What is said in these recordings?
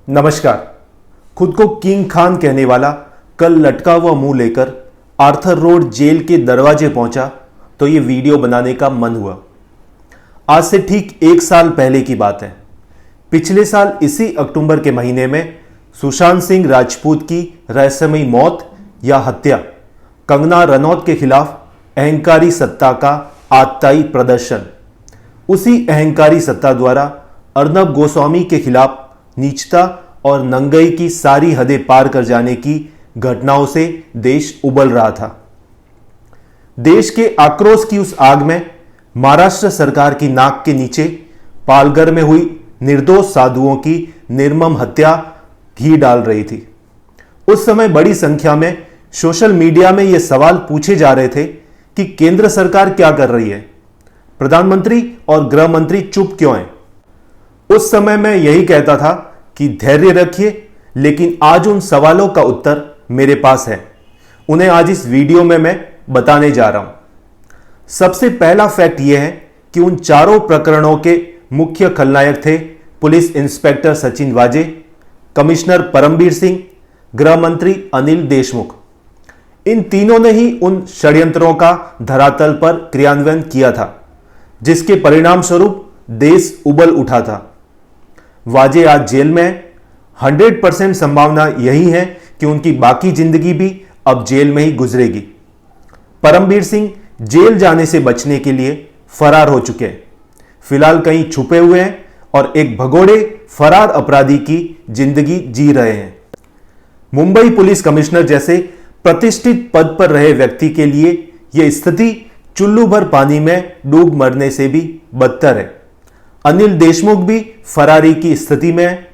नमस्कार। खुद को किंग खान कहने वाला कल लटका हुआ मुंह लेकर आर्थर रोड जेल के दरवाजे पहुंचा तो ये वीडियो बनाने का मन हुआ। आज से ठीक 1 साल पहले की बात है। पिछले साल इसी अक्टूबर के महीने में सुशांत सिंह राजपूत की रहस्यमयी मौत या हत्या, कंगना रनौत के खिलाफ अहंकारी सत्ता का आतताई प्रदर्शन, उसी अहंकारी सत्ता द्वारा अर्नब गोस्वामी के खिलाफ नीचता और नंगई की सारी हदें पार कर जाने की घटनाओं से देश उबल रहा था। देश के आक्रोश की उस आग में महाराष्ट्र सरकार की नाक के नीचे पालघर में हुई निर्दोष साधुओं की निर्मम हत्या घी डाल रही थी। उस समय बड़ी संख्या में सोशल मीडिया में यह सवाल पूछे जा रहे थे कि केंद्र सरकार क्या कर रही है, प्रधानमंत्री और गृह मंत्री चुप क्यों हैं। उस समय मैं यही कहता था कि धैर्य रखिए, लेकिन आज उन सवालों का उत्तर मेरे पास है। उन्हें आज इस वीडियो में मैं बताने जा रहा हूं। सबसे पहला फैक्ट यह है कि उन चारों प्रकरणों के मुख्य खलनायक थे पुलिस इंस्पेक्टर सचिन वाजे, कमिश्नर परमबीर सिंह, गृह मंत्री अनिल देशमुख। इन तीनों ने ही उन षड्यंत्रों का धरातल पर क्रियान्वयन किया था, जिसके परिणाम स्वरूप देश उबल उठा था। वाजे आज जेल में है। 100% संभावना यही है कि उनकी बाकी जिंदगी भी अब जेल में ही गुजरेगी। परमबीर सिंह जेल जाने से बचने के लिए फरार हो चुके हैं। फिलहाल कहीं छुपे हुए हैं और एक भगोड़े फरार अपराधी की जिंदगी जी रहे हैं। मुंबई पुलिस कमिश्नर जैसे प्रतिष्ठित पद पर रहे व्यक्ति के लिए यह स्थिति चुल्लू भर पानी में डूब मरने से भी बदतर है। अनिल देशमुख भी फरारी की स्थिति में है।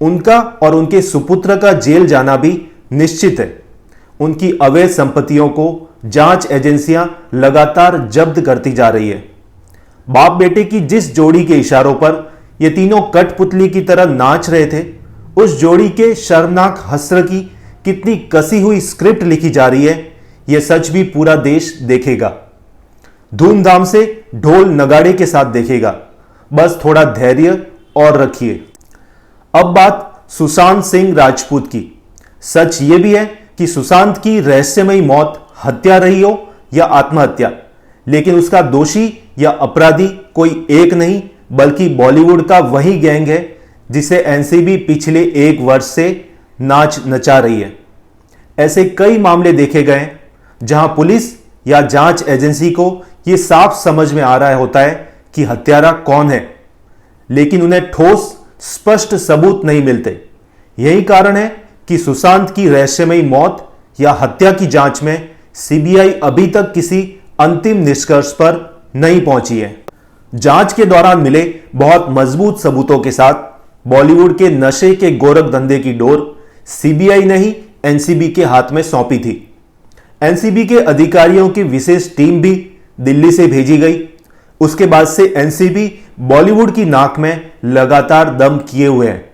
उनका और उनके सुपुत्र का जेल जाना भी निश्चित है। उनकी अवैध संपत्तियों को जांच एजेंसियां लगातार जब्त करती जा रही है। बाप बेटे की जिस जोड़ी के इशारों पर ये तीनों कठपुतली की तरह नाच रहे थे, उस जोड़ी के शर्मनाक हस्र की कितनी कसी हुई स्क्रिप्ट लिखी जा रही है, यह सच भी पूरा देश देखेगा। धूमधाम से ढोल नगाड़े के साथ देखेगा। बस थोड़ा धैर्य और रखिए। अब बात सुशांत सिंह राजपूत की। सच यह भी है कि सुशांत की रहस्यमयी मौत हत्या रही हो या आत्महत्या, लेकिन उसका दोषी या अपराधी कोई एक नहीं बल्कि बॉलीवुड का वही गैंग है जिसे एनसीबी पिछले 1 वर्ष से नाच नचा रही है। ऐसे कई मामले देखे गए जहां पुलिस या जांच एजेंसी को यह साफ समझ में आ रहा होता है कि हत्यारा कौन है, लेकिन उन्हें ठोस स्पष्ट सबूत नहीं मिलते। यही कारण है कि सुशांत की रहस्यमयी मौत या हत्या की जांच में सीबीआई अभी तक किसी अंतिम निष्कर्ष पर नहीं पहुंची है। जांच के दौरान मिले बहुत मजबूत सबूतों के साथ बॉलीवुड के नशे के गोरख धंधे की डोर सीबीआई ने ही एनसीबी के हाथ में सौंपी थी। एनसीबी के अधिकारियों की विशेष टीम भी दिल्ली से भेजी गई। उसके बाद से एनसीबी बॉलीवुड की नाक में लगातार दम किए हुए है।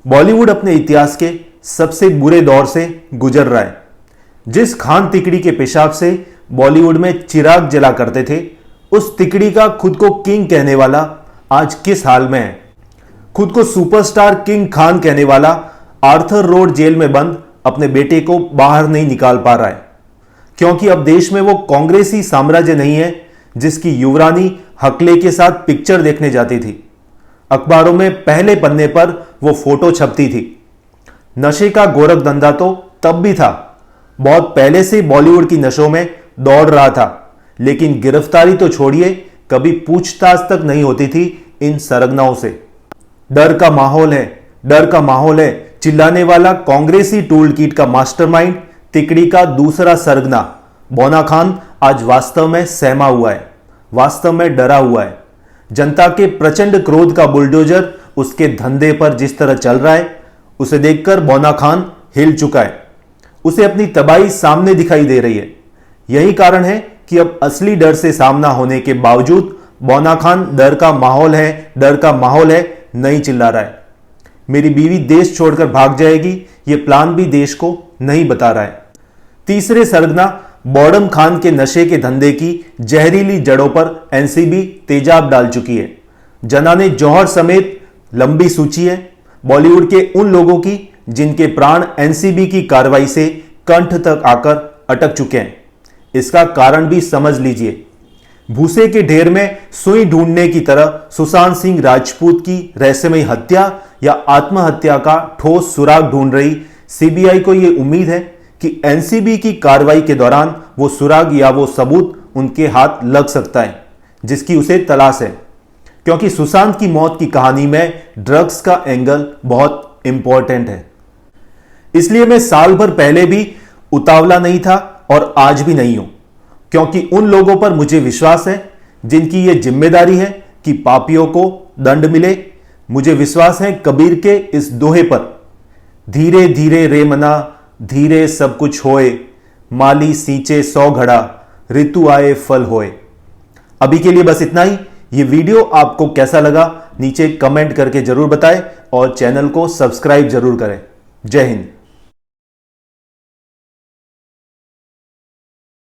बॉलीवुड अपने इतिहास के सबसे बुरे दौर से गुजर रहा है। जिस खान तिकड़ी के पेशाब से बॉलीवुड में चिराग जला करते थे, उस तिकड़ी का खुद को किंग कहने वाला आज किस हाल में है। खुद को सुपरस्टार किंग खान कहने वाला आर्थर रोड जेल में बंद अपने बेटे को बाहर नहीं निकाल पा रहा है, क्योंकि अब देश में वो कांग्रेसी साम्राज्य नहीं है जिसकी युवरानी हकले के साथ पिक्चर देखने जाती थी। अखबारों में पहले पन्ने पर वो फोटो छपती थी। नशे का गोरख धंधा तो तब भी था, बहुत पहले से बॉलीवुड की नशों में दौड़ रहा था, लेकिन गिरफ्तारी तो छोड़िए, कभी पूछताछ तक नहीं होती थी इन सरगनाओं से। डर का माहौल है, डर का माहौल है, चिल्लाने वाला कांग्रेसी टूल किट का मास्टरमाइंड तिकड़ी का दूसरा सरगना बोना खान आज वास्तव में सहमा हुआ है, वास्तव में डरा हुआ है। जनता के प्रचंड क्रोध का बुलडोजर उसके धंधे पर जिस तरह चल रहा है, उसे देखकर बोना खान हिल चुका है। उसे अपनी तबाही सामने दिखाई दे रही है। यही कारण है कि अब असली डर से सामना होने के बावजूद बोना खान डर का माहौल है, डर का माहौल है नहीं चिल्ला रहा है। मेरी बीवी देश छोड़कर भाग जाएगी, यह प्लान भी देश को नहीं बता रहा है। तीसरे सरगना बॉडम खान के नशे के धंधे की जहरीली जड़ों पर एनसीबी तेजाब डाल चुकी है। जनाने जौहर समेत लंबी सूची है। बॉलीवुड के उन लोगों की जिनके प्राण एनसीबी की कार्रवाई से कंठ तक आकर अटक चुके हैं। इसका कारण भी समझ लीजिए। भूसे के ढेर में सुई ढूंढने की तरह सुशांत सिंह राजपूत की रहस्यमयी हत्या या आत्महत्या का ठोस सुराग ढूंढ रही सीबीआई को यह उम्मीद है कि एनसीबी की कार्रवाई के दौरान वो सुराग या वो सबूत उनके हाथ लग सकता है जिसकी उसे तलाश है, क्योंकि सुशांत की मौत की कहानी में ड्रग्स का एंगल बहुत इंपॉर्टेंट है। इसलिए मैं साल भर पहले भी उतावला नहीं था और आज भी नहीं हूं, क्योंकि उन लोगों पर मुझे विश्वास है जिनकी यह जिम्मेदारी है कि पापियों को दंड मिले। मुझे विश्वास है कबीर के इस दोहे पर, धीरे धीरे रे मना धीरे सब कुछ होए, माली सींचे 100 घड़ा ऋतु आए फल होए। अभी के लिए बस इतना ही। ये वीडियो आपको कैसा लगा नीचे कमेंट करके जरूर बताएं और चैनल को सब्सक्राइब जरूर करें। जय हिंद।